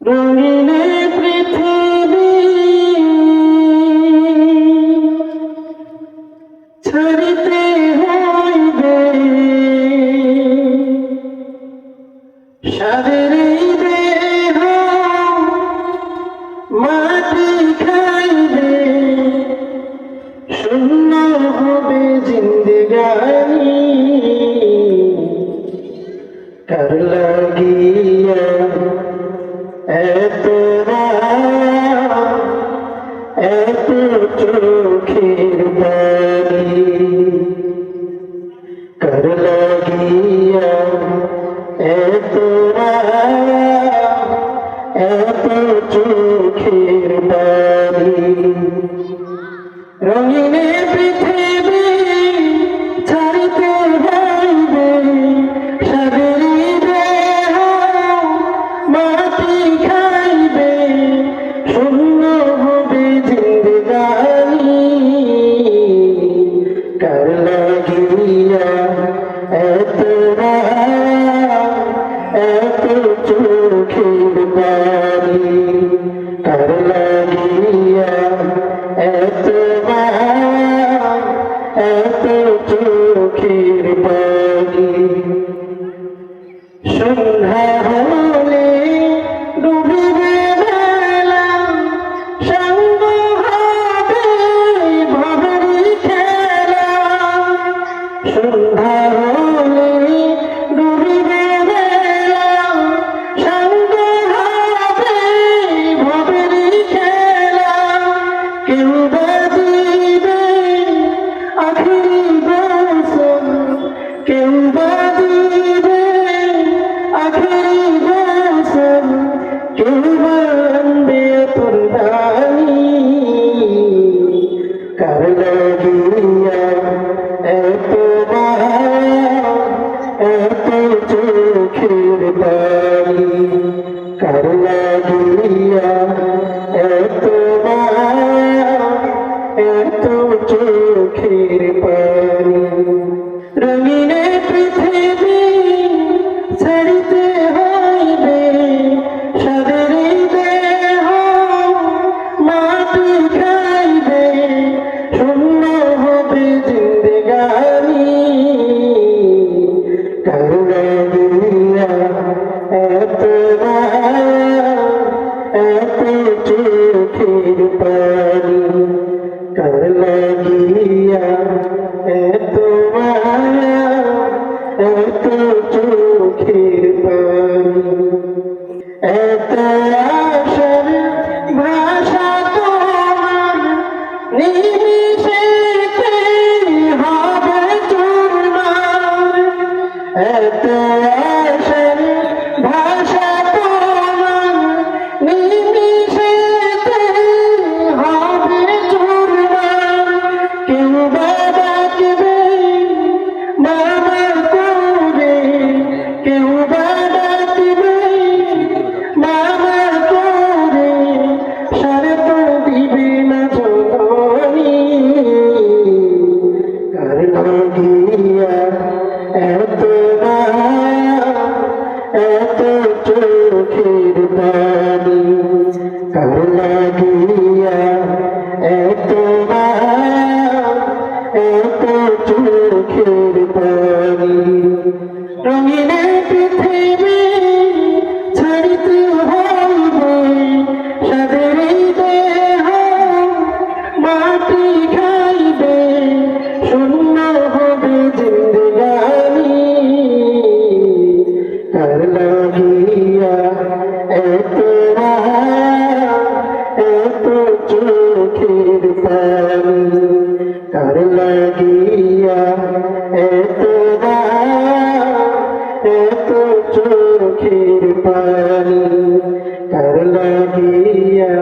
রঙিন পৃথিবী ছাড়িতে হইবে সাদের দেহ মাটি খাইবে শূন্য হবে জিন্দেগানি কার লাগিয়া এত চোখের বাড়ি কার লাগিয়া এত চোখের বাড়ি রঙিন পৃথিবী ছাড়িতে হইবে সাদের দেহ মাটি খাইবে শূন্য হবে জিন্দেগানি কার লাগিয়া এত চোখের বাড়ি কার লাগিয়া এত চোখের বাড়ি সন্ধ্যা হলে ডুবিবে বেলা সঙ্গ হবে ভবের খেলা সন্ধ্যা হলে ডুবিবে বেলা সঙ্গ হবে ভবের খেলা কেউ বা দিবে আখিরি গোসল কেউ বা দিবে আখিরি গোসল কেউ বা আনবে তোরদানি কার লাগিয়া এত চোখের বাড়ি কার লাগিয়া এত চোখের বাড়ি রঙিন পৃথিবী ছাড়িতে হইবে সাদের দেহ মাটি খাইবে শূন্য হবে জিন্দেগানি কার লাগিয়া এত চোখের বাড়ি কার লাগিয়া এত চোখের বাড়ি এত আশার ভাষা তোমার নিমিষেতে হবে চুরমার এত আশার ভাষা তোমার নিমিষেতে হবে চুরমার কেউ বা ডাকবে মামা করে কেউ বা ডাকবে মামা করে সারে তো দিবে না জননী কার লাগিয়া এত চোখের বাড়ি কার লাগিয়া এত চোখের বাড়ি রঙিন পৃথিবী ছাড়িতে হইবে সাদের দেহ মাটি খাইবে শূন্য হবে জিন্দেগানি কার লাগিয়া এত চোখের বাড়ি কার লাগিয়া এত চোখের বাড়ি কার লাগিয়া